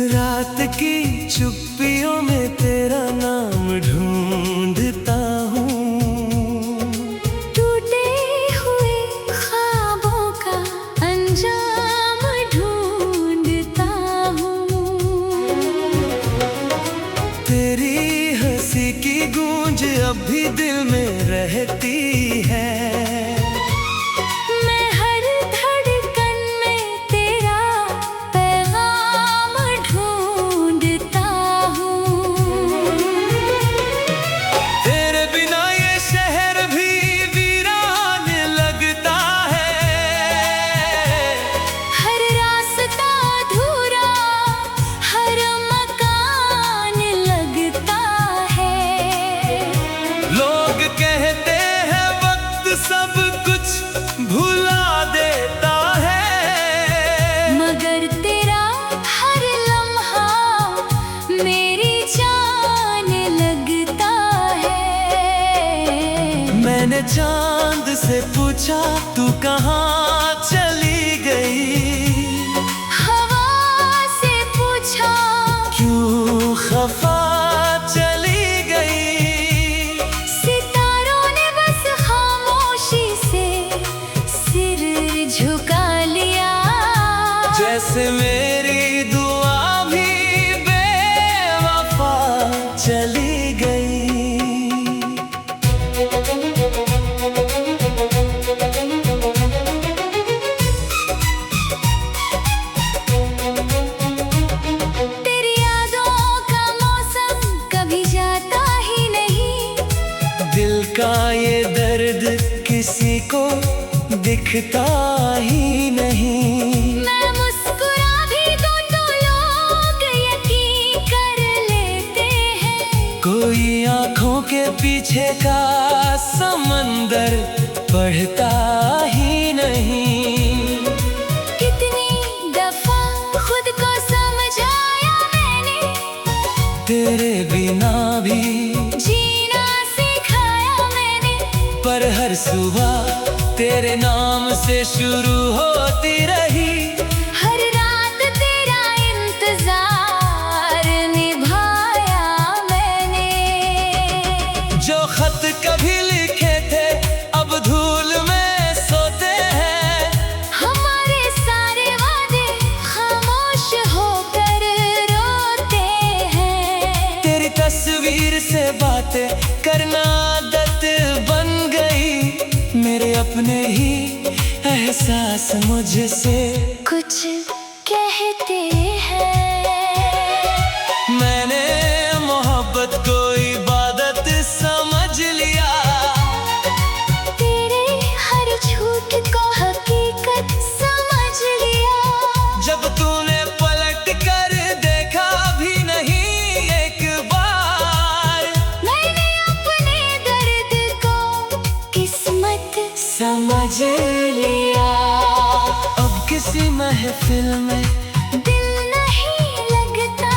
रात की चुप्पियों में तेरा नाम ढूंढता हूँ। टूटे हुए ख्वाबों का अंजाम ढूंढता हूँ। तेरी हंसी की गूंज अब भी दिल में रहती है। सब कुछ भुला देता है, मगर तेरा हर लम्हा मेरी जान लगता है। मैंने चांद से पूछा तू कहाँ चली गई, हवा से पूछा क्यों खफा चली गई। झुका लिया जैसे मेरी दुआ भी बेवफा चली गई। तेरी यादों का मौसम कभी जाता ही नहीं, दिल का ये दर्द किसी को दिखता ही नहीं। मैं मुस्कुरा भी दूं तो लोग यकीन कर लेते हैं, कोई आंखों के पीछे का समंदर पढ़ता ही नहीं। कितनी दफा खुद को समझाया मैंने, तेरे बिना भी जीना सिखाया मैंने, पर हर सुबह तेरे नाम से शुरू होती रही। हर रात तेरा इंतजार निभाया मैंने। जो खत कभी लिखे थे अब धूल में सोते हैं, हमारे सारे वादे खामोश होकर रोते हैं। तेरी तस्वीर से बातें करना आदत बन गई, मेरे अपने ही एहसास मुझसे कुछ कहते हैं। मैंने मोहब्बत को इबादत समझ लिया, तेरे हर झूठ को हकीकत समझ लिया। जब तूने पलट कर देखा भी नहीं एक बार, मैंने अपने दर्द को किस्मत समझ लिया। अब किसी महफिल में दिल नहीं लगता,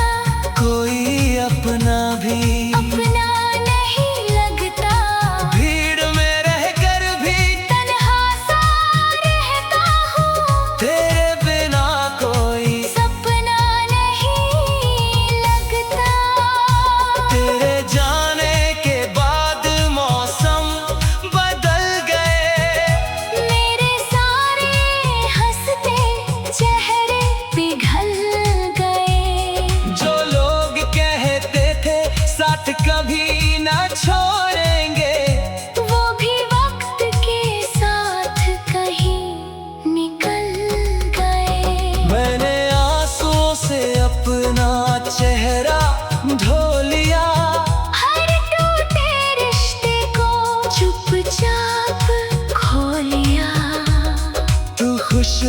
कोई अपना भी अपना नहीं लगता। भीड़ में रहकर भी तन्हा सा रहता हूँ, तेरे बिना कोई सपना नहीं लगता। तेरे जाने के बाद मौसम बदल गए, मेरे सारे हंसते चेहरे पिघल गए। जो लोग कहते थे साथ कभी ना छोड़ेंगे, वो भी वक्त के साथ कहीं निकल गए। मैंने आंसुओं से अपना चेहरा धो लिया, हर टूटे रिश्ते को चुपचाप खो लिया। तू खुश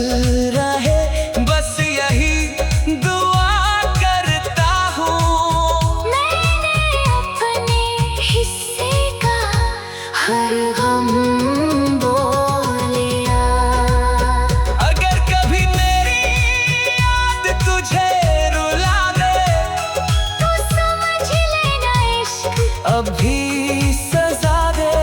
रहे बस यही दुआ करता हूँ। मैंने अपने हिस्से का हर गम बोलिया। अगर कभी मेरी याद तुझे रुला दे, तो समझ लेना इश्क अब भी सजा दे।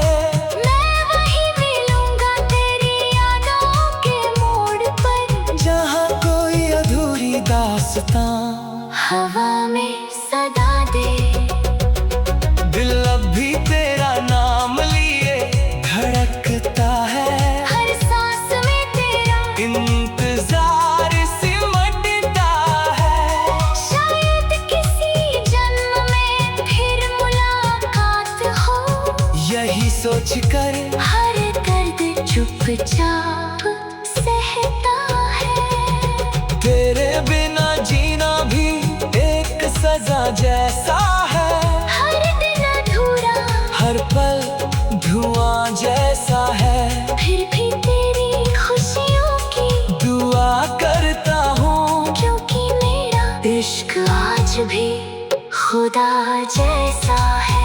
मैं वहीं मिलूंगा तेरी यादों के मोड़ पर, जहाँ कोई अधूरी दास्तां हवा में सदा दे। दिल अब भी तेरा नाम लिए धड़कता है, हर सांस में तेरा इंतजार सिमटता है। शायद किसी जन्म में फिर मुलाकात हो, यही सोचकर हर दर्द चुपचाप सहता है। तेरे बिना जीना भी एक सजा जैसा है, हर दिन अधूरा, हर पल धुआं जैसा है। फिर भी तेरी खुशियों की दुआ करता हूँ, क्योंकि मेरा इश्क आज भी खुदा जैसा है।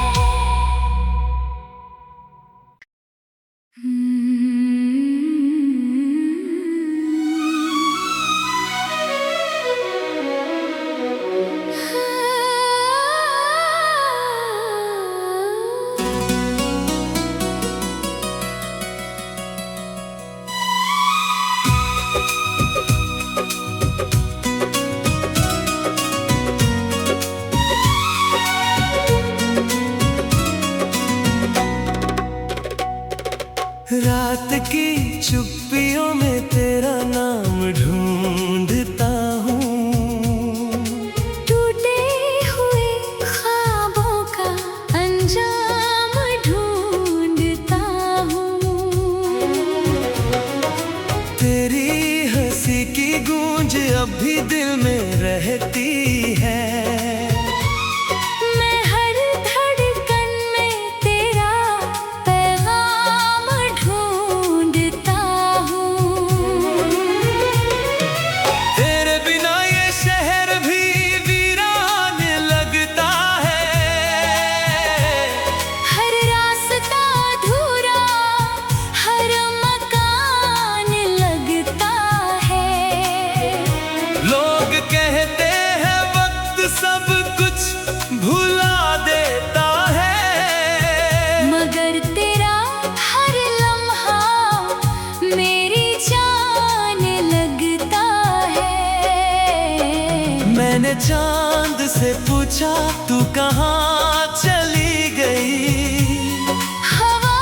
रात की चुप्पियों में तेरा नाम ढूंढता हूँ, टूटे हुए ख्वाबों का अंजाम ढूंढता हूँ। तेरी हंसी की गूंज अब भी दिल में रहती है। मैं हर धड़कन में तेरा पैगाम ढूंढता हूँ। तेरे बिना ये शहर भी वीरान लगता है, हर रास्ता अधूरा, हर मकान लगता है। लोग कहते हैं वक्त सब कुछ भुला देता है, मगर तेरा हर लम्हा मेरी जान लगता है। मैंने चांद से पूछा तू कहाँ चली गई, हवा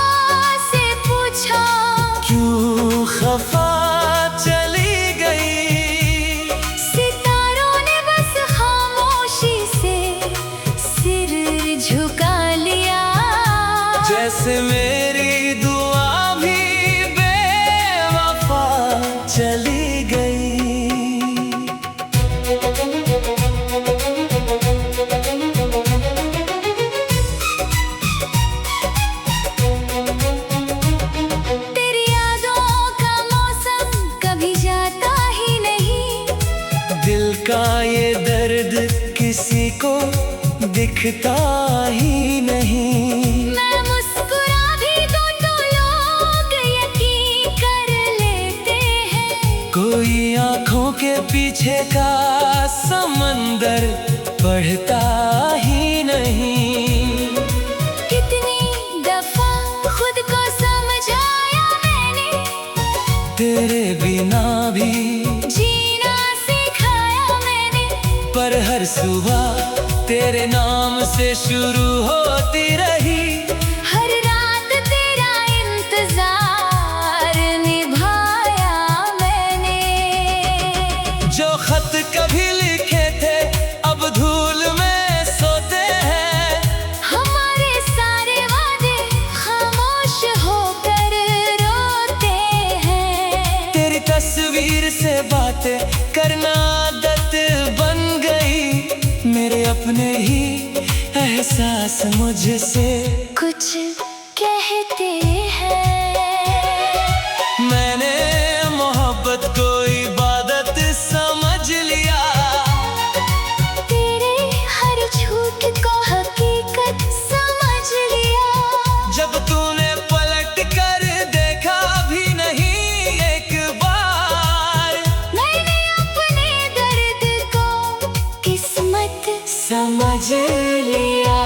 से पूछा क्यों खफा चली गई। सितारों ने बस खामोशी से सिर झुका लिया। जैसे मेरी दुआ भी बेवफा चली गई। तेरी यादों का मौसम कभी जाता ही नहीं, दिल का ये दर्द किसी को दिखता ही नहीं। मैं मुस्कुरा भी दूं तो लोग यकीन कर लेते हैं। कोई आंखों के पीछे का समंदर पढ़ता ही नहीं। कितनी दफा खुद को समझाया मैंने, तेरे बिना भी जीना सिखाया मैंने। पर हर सुबह तेरे नाम से शुरू होती रही। हर रात तेरा इंतजार निभाया मैंने। जो खत कभी लिखे थे अब धूल में सोते हैं, हमारे सारे वादे खामोश होकर रोते हैं। तेरी तस्वीर से बातें करना आदत बन गई। मेरे अपने ही एहसास मुझसे कुछ कहते हैं। मैंने मोहब्बत को इबादत समझ लिया। तेरे हर झूठ को हकीकत समझ लिया। जब तूने पलट कर देखा भी नहीं एक बार, मैंने अपने दर्द को किस्मत समझ लिया।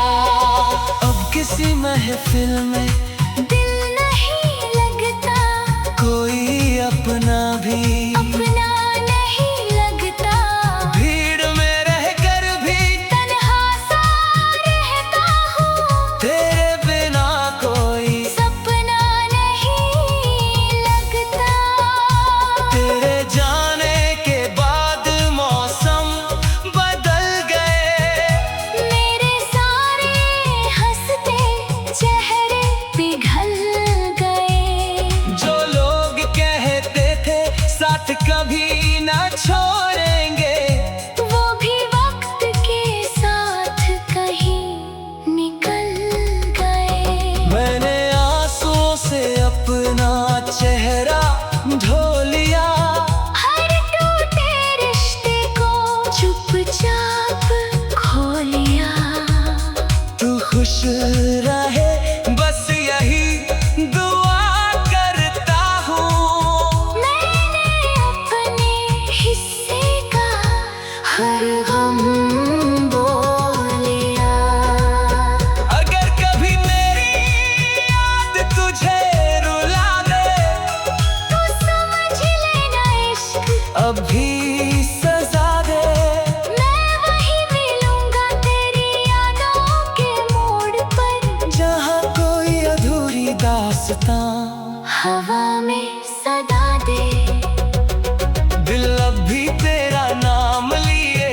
अब किसी महफिल में दिल नहीं लगता, कोई अपना भी अपना नहीं लगता। भीड़ में रहकर हर गम बोलिया। अगर कभी मेरी याद तुझे रुला दे तो समझ लेना इश्क अभी सजा दे। मैं वहीं मिलूंगा तेरी यादों के मोड़ पर, जहाँ कोई अधूरी दास्तां हवा में सदा दे। दिल अब भी तेरा नाम लिए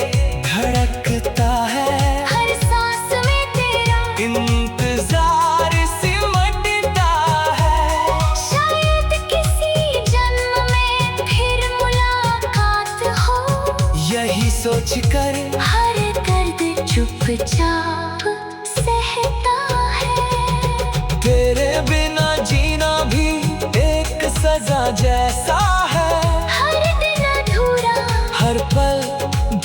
धड़कता है, हर सांस में तेरा इंतजार सिमटता है। शायद किसी जन्म में फिर मुलाकात हो, यही सोच कर हर दर्द चुपचाप सहता है। तेरे बिना जीना भी एक सजा जैसा है। हर दिन अधूरा, हर पल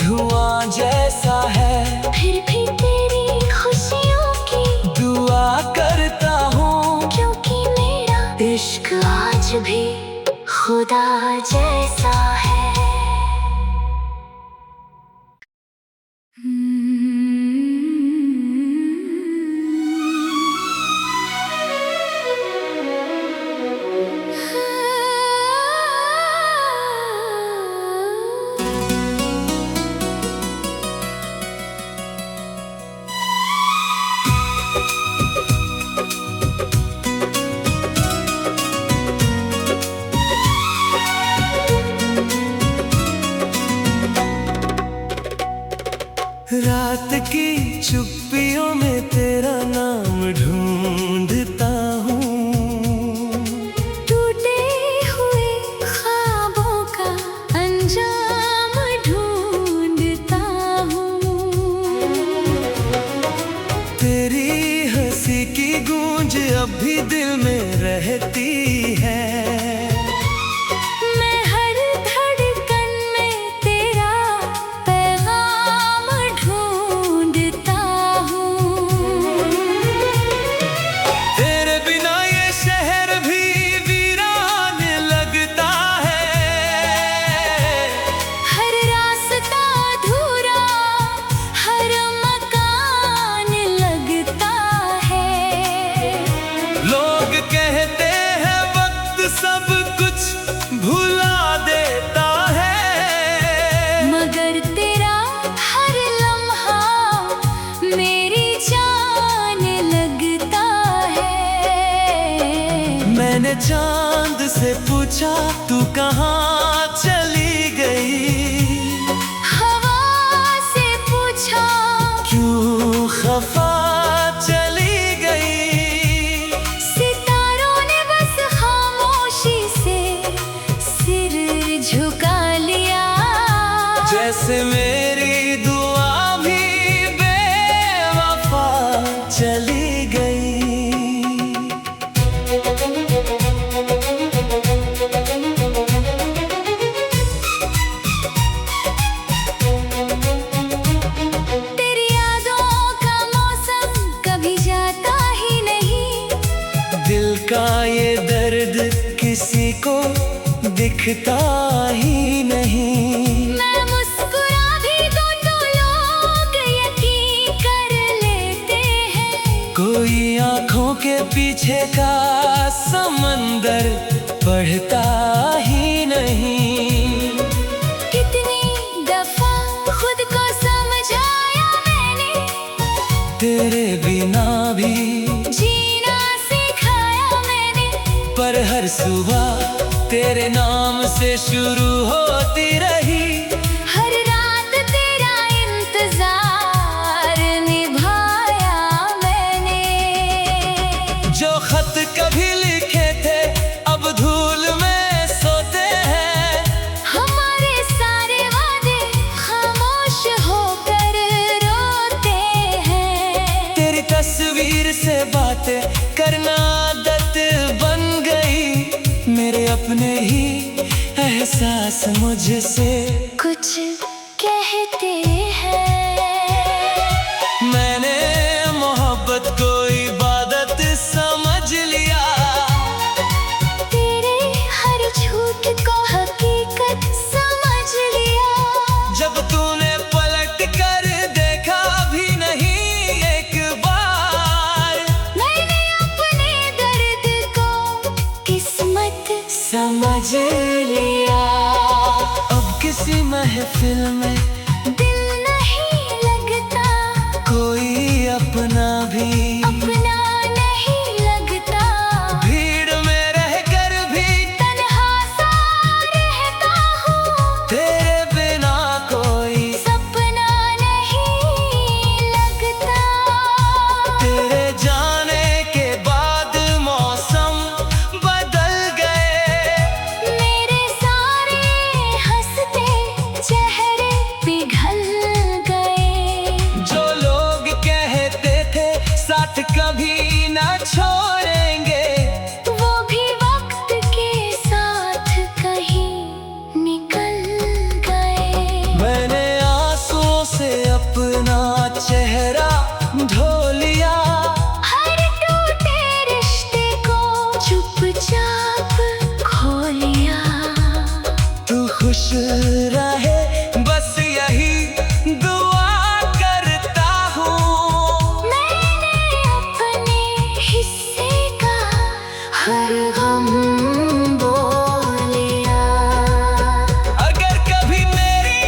धुआं जैसा है। फिर भी तेरी खुशियों की दुआ करता हूँ, क्योंकि मेरा इश्क आज भी खुदा जैसा है। रात की चुप्पियों में तेरा नाम ढूंढता हूँ। टूटे हुए ख्वाबों का अंजाम ढूंढता हूँ। तेरी हंसी की गूंज अब भी दिल में रहती है। मैं हर धड़कन में तेरा पैगाम ढूंढता हूँ। तेरे बिना ये शहर भी वीरान लगता है। हर रास्ता अधूरा, हर मकान लगता है। लोग कहते हैं वक्त सब कुछ भुला देता है, मगर तेरा हर लम्हा मेरी जान लगता है। मैंने चांद से पूछा तू कहाँ चली गई, हवा से पूछा क्यों खफा चली गई। सितारों ने बस खामोशी से सिर झुका लिया। जैसे मेरी दुआ भी बेवफा चली गई। तेरी यादों का मौसम कभी जाता ही नहीं। दिल का ये दर्द किसी को दिखता ही नहीं। मैं मुस्कुरा भी दूं तो लोग यकीन कर लेते हैं। कोई आंखों के पीछे का समंदर पढ़ता ही नहीं। कितनी दफा खुद को समझाया मैंने, तेरे बिना भी जीना सिखाया मैंने। पर हर सुबह तेरे नाम से शुरू होती रही। हर रात तेरा इंतजार निभाया मैंने। जो खत कभी लिखे थे अब धूल में सोते हैं। हमारे सारे वादे खामोश होकर रोते हैं। तेरी तस्वीर से बातें करना आदत बन गई। मेरे अपने ही एहसास मुझसे कुछ कहते हैं। मैंने मोहब्बत को इबादत समझ लिया। तेरे हर झूठ को हकीकत समझ लिया। जब तूने महफिल में दिल नहीं लगता, कोई अपना भी अपना नहीं लगता। भीड़ में रहकर भी तन्हा सा रहता हूँ, तेरे बिना कोई सपना नहीं लगता। तेरे जाने के बाद मौसम बदल गए, मेरे सारे हंसते चेहरे पिघल गए। जो लोग कहते थे साथ कभी न छोड़ेंगे, वो भी वक्त के साथ कहीं निकल गए। मैंने आंसुओं से अपना चेहरा धो लिया, हर टूटे रिश्ते को चुपचाप खो लिया। तू खुश रहे बस यही दुआ करता हूँ। मैंने अपने हिस्से का हर गम बोल लिया। अगर कभी मेरी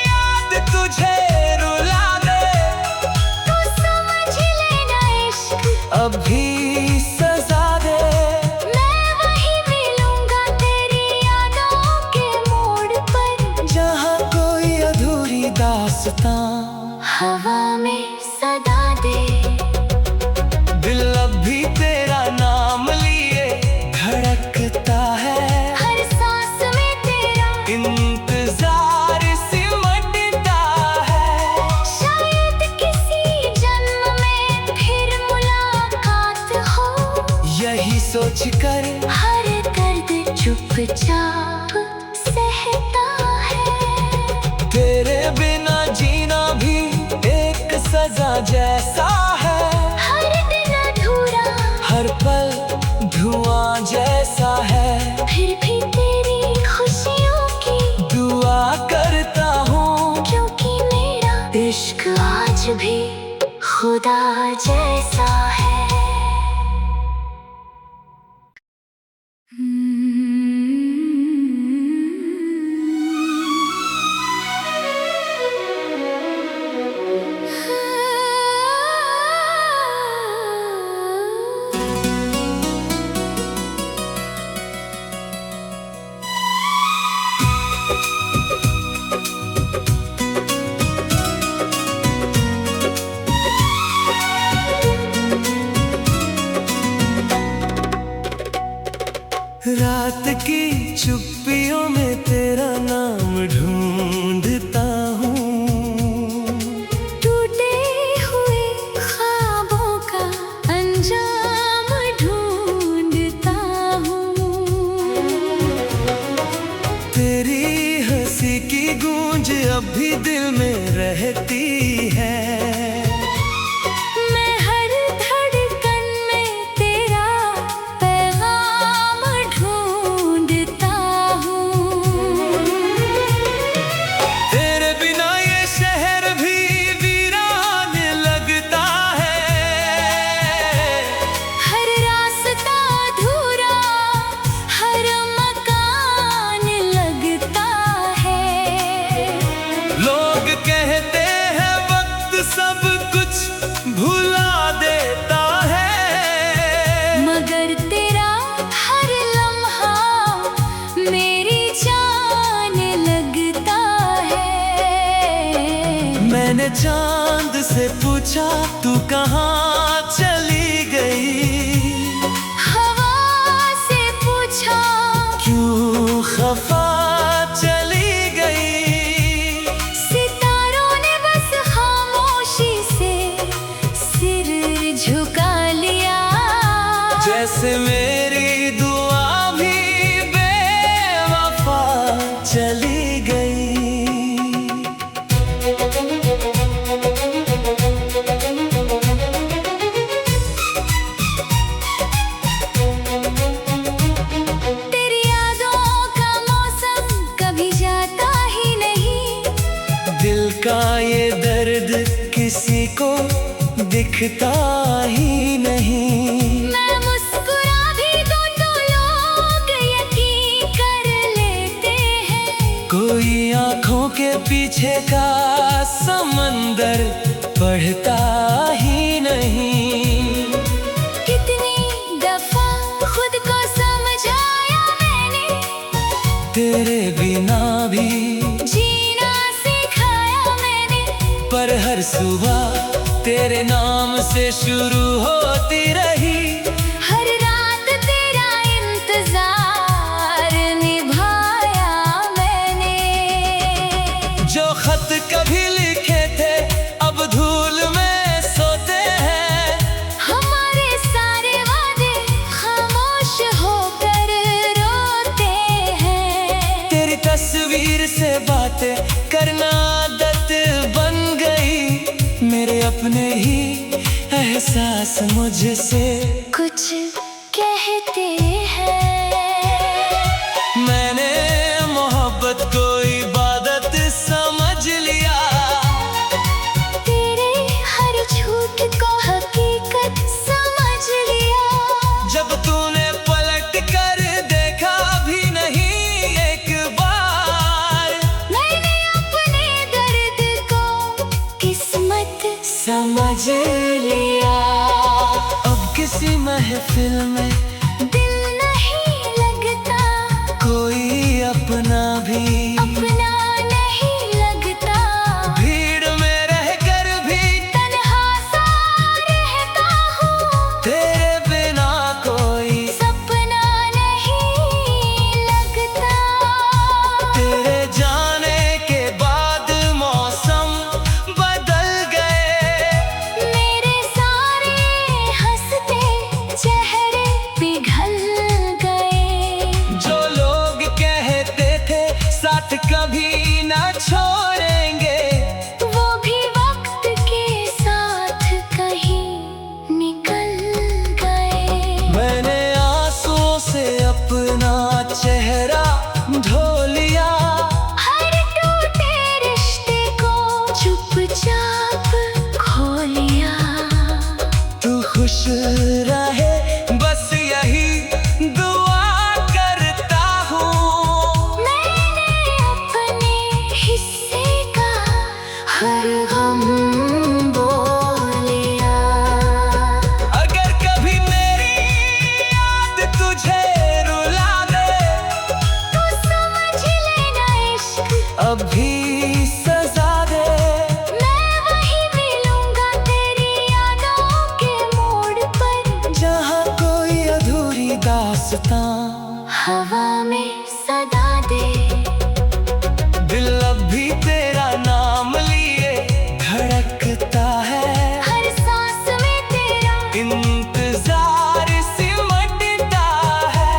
याद तुझे रुला दे, तो समझ लेना इश्क अभी सजा दे। मैं वहीं मिलूंगा तेरी यादों के मोड़ पर, जहाँ कोई अधूरी दास्तां हवा में सदा दे। दिल अब भी तेरा नाम लिए धड़कता है, हर सांस में तेरा इंतजार सिमटता है। शायद किसी जन्म में फिर मुलाकात हो, यही सोच कर हर दर्द चुपचाप सहता है। तेरे बिना जीना भी एक सजा जैसा है, हर दिन अधूरा हर पल धुआं जैसा है। फिर भी तेरी खुशियों की दुआ करता हूँ, क्योंकि मेरा इश्क आज भी खुदा जैसा है। रात की चुप्पियों में तेरा नाम ढूंढता हूँ। टूटे हुए ख्वाबों का अंजाम ढूंढता हूँ। तेरी हंसी की गूंज अब भी दिल में रहती है। मैं हर धड़कन में तेरा पैगाम ढूंढता हूँ। तेरे बिना ये शहर भी वीरान लगता है। हर रास्ता अधूरा, हर मकान लगता है। लोग कहते हैं वक्त सब कुछ भुला देता है, मगर तेरा हर लम्हा मेरी जान लगता है। मैंने चांद से पूछा तू कहाँ चली गई, हवा से पूछा क्यों खफा चली गई। सितारों ने बस खामोशी से सिर झुका लिया। जैसे मेरी दुआ भी बेवफा चली गई। तेरी यादों का मौसम कभी जाता ही नहीं। दिल का ये दर्द किसी को दिखता ही नहीं। मैं मुस्कुरा भी दूं तो लोग यकीन कर लेते हैं। कोई आंखों के पीछे का समंदर पढ़ता ही नहीं। कितनी दफा खुद को समझाया मैंने, तेरे बिना भी जीना सिखाया मैंने। पर हर सुबह तेरे नाम से शुरू होती रही। हर रात तेरा इंतजार निभाया मैंने। जो खत कभी लिखे थे अब धूल में सोते हैं। हमारे सारे वादे खामोश होकर रोते हैं। तेरी तस्वीर से बातें करना आदत बन गई। मेरे अपने ही एहसास मुझसे कुछ कहते हैं। मैंने मोहब्बत को इबादत समझ लिया। तेरे हर झूठ को हकीकत समझ लिया। जब तूने पलट कर देखा भी नहीं एक बार, मैंने अपने दर्द को किस्मत समझ लिया। अब किसी महफिल में दिल नहीं लगता, कोई अपना भी अपना नहीं लगता। भीड़ में रहकर भी तन्हा सा रहता हूँ, तेरे बिना कोई सपना नहीं लगता। तेरे जाने के बाद मौसम बदल गए। मेरे सारे हंसते चेहरे पिघल गए। जो लोग कहते थे साथ कभी ना छोड़ेंगे, वो भी वक्त के साथ कहीं निकल गए। मैंने आंसुओं से अपना चेहरा धो लिया। हर टूटे रिश्ते को चुपचाप खो लिया। तू खुश रहे बस यही दुआ करता हूँ। मैंने अपने हिस्से का हर गम बोल लिया। अगर कभी मेरी याद तुझे रुला दे, तो समझ लेना इश्क अभी सजा दे। मैं वहीं मिलूंगा तेरी यादों के मोड़ पर। जहाँ कोई अधूरी दास्तां हवा में सदा दे। दिल अब भी तेरा नाम लिए धड़कता है। हर सांस में तेरा इंतजार सिमटता है।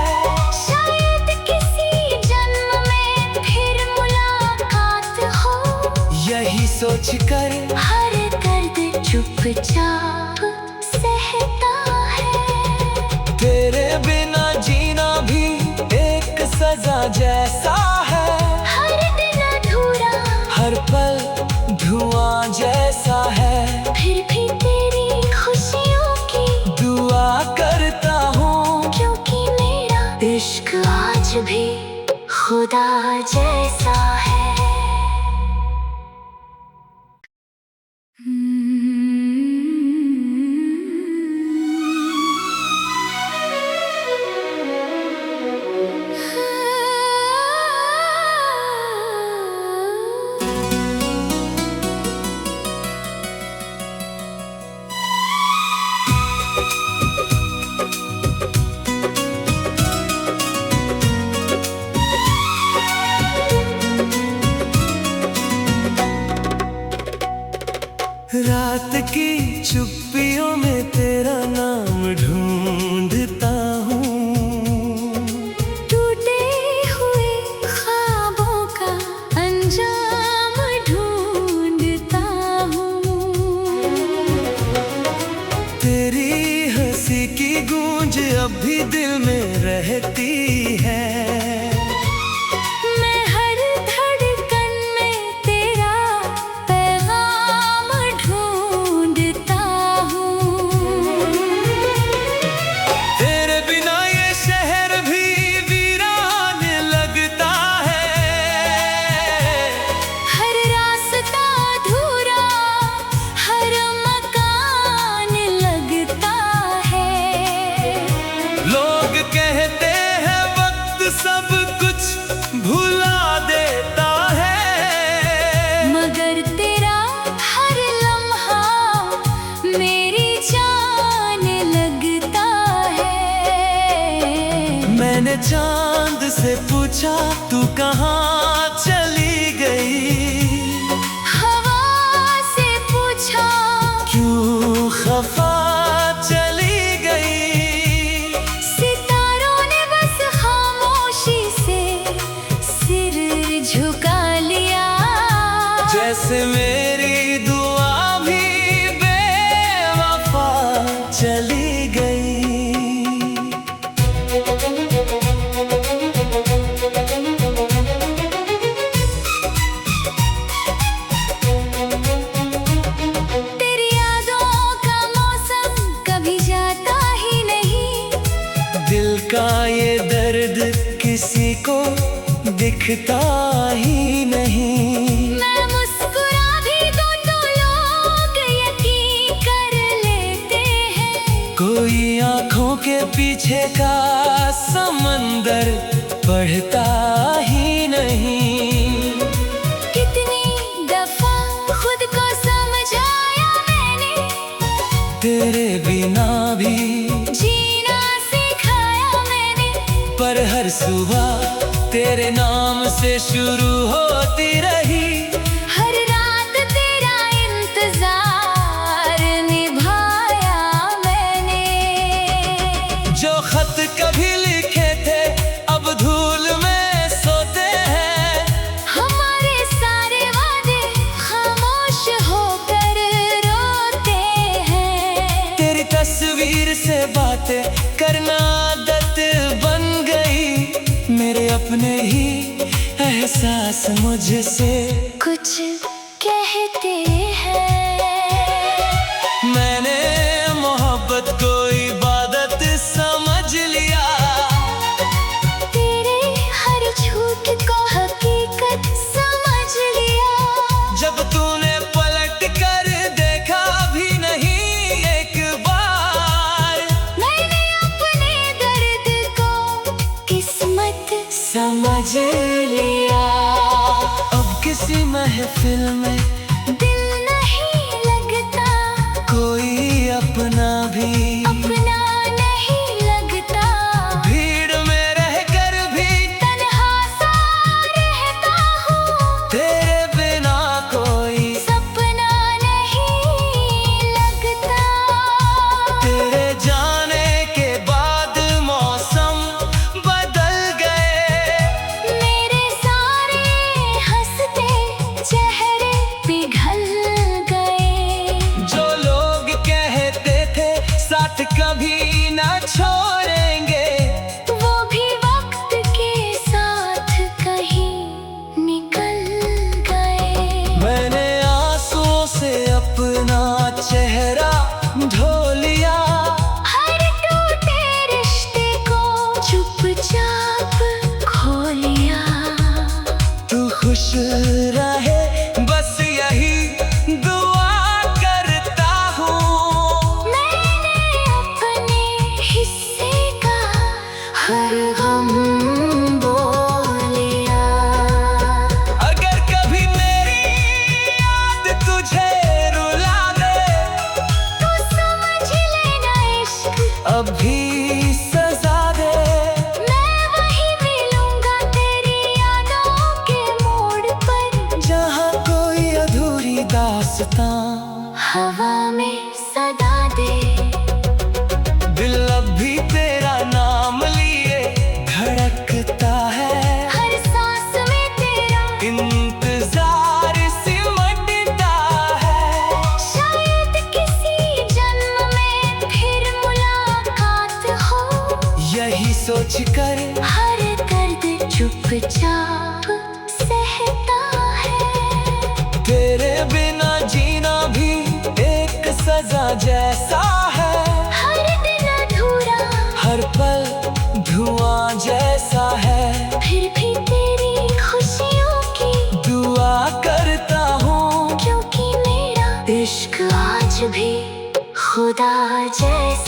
शायद किसी जन्म में फिर मुलाकात हो। यही सोच कर हर दर्द चुपचाप सहता है। तेरे बिना जीना भी एक सजा जैसा है। हर दिन अधूरा, हर पल धुआं जैसा है। फिर भी तेरी खुशियों की दुआ करता हूँ, क्योंकि मेरा इश्क आज भी खुदा जैसा है। रात की चुप्पियों में तेरा नाम ढूंढता हूँ। टूटे हुए ख्वाबों का अंजाम ढूंढता हूँ। तेरी हंसी की गूंज अब भी दिल में रहती है। मैं हर धड़कन में तेरा पैगाम ढूंढता हूँ। तेरे बिना ये शहर भी वीरान लगता है। हर रात चांद से पूछा तू कहाँ चली गई, हवा से पूछा क्यों खफा चली गई। सितारों ने बस खामोशी से सिर झुका लिया। जैसे मेरी दुआ भी बेवफा चली गई। तेरी यादों का मौसम कभी जाता ही नहीं। दिल का ये दर्द किसी को दिखता ही नहीं। मैं मुस्कुरा भी दूं तो लोग यकीन कर लेते हैं। कोई आंखों के पीछे का समंदर पढ़ता ही नहीं। कितनी दफा खुद को समझाया मैंने, तेरे बिना भी जीना सिखाया मैंने। पर हर सुबह तेरे नाम से शुरू होती रही। हर रात तेरा इंतजार निभाया मैंने। जो खत कभी लिखे थे अब धूल में सोते हैं। हमारे सारे वादे खामोश होकर रोते हैं। तेरी तस्वीर से बातें करना आदत बन गई। मेरे अपने ही एहसास मुझसे कुछ कहते हैं। मैंने मोहब्बत को इबादत समझ लिया। तेरे हर झूठ को हकीकत समझ लिया। जब तूने पलट कर देखा भी नहीं एक बार, मैंने अपने दर्द को किस्मत समझ लिया। अब किसी महफिल में दिल नहीं लगता, कोई अपना भी अपना नहीं लगता। भीड़ में रहकर भी तन्हा सा रहता हूँ, तेरे बिना कोई सपना नहीं लगता। तेरे जाने के बाद मौसम बदल गए। मेरे सारे हंसते चेहरे पिघल गए। जो लोग कहते थे साथ कभी ना छोड़ेंगे, वो भी वक्त के साथ कहीं निकल गए। मैंने आंसुओं से अपना चेहरा धो लिया। हर टूटे रिश्ते को चुपचाप खो लिया। तू खुश रहे बस यही दुआ करता हूँ। मैंने अपने हिस्से का हर गम बोल लिया। अगर कभी मेरी याद तुझे रुला दे, तो समझ लेना इश्क अब भी सजा दे। मैं वहीं मिलूंगा तेरी यादों के मोड़ पर। जहाँ कोई अधूरी दास्तां हवा में सदा दे। दिल अब भी तेरा नाम लिए धड़कता है। हर सांस में तेरा इंतजार सिमटता है। शायद किसी जन्म में फिर मुलाकात हो। यही सोच कर हर दर्द चुपचाप सहता है। तेरे बिना जीना भी एक सजा जैसा है। हर दिन अधूरा, हर पल धुआं जैसा है। फिर भी तेरी खुशियों की दुआ करता हूँ, क्योंकि मेरा इश्क आज भी खुदा जैसा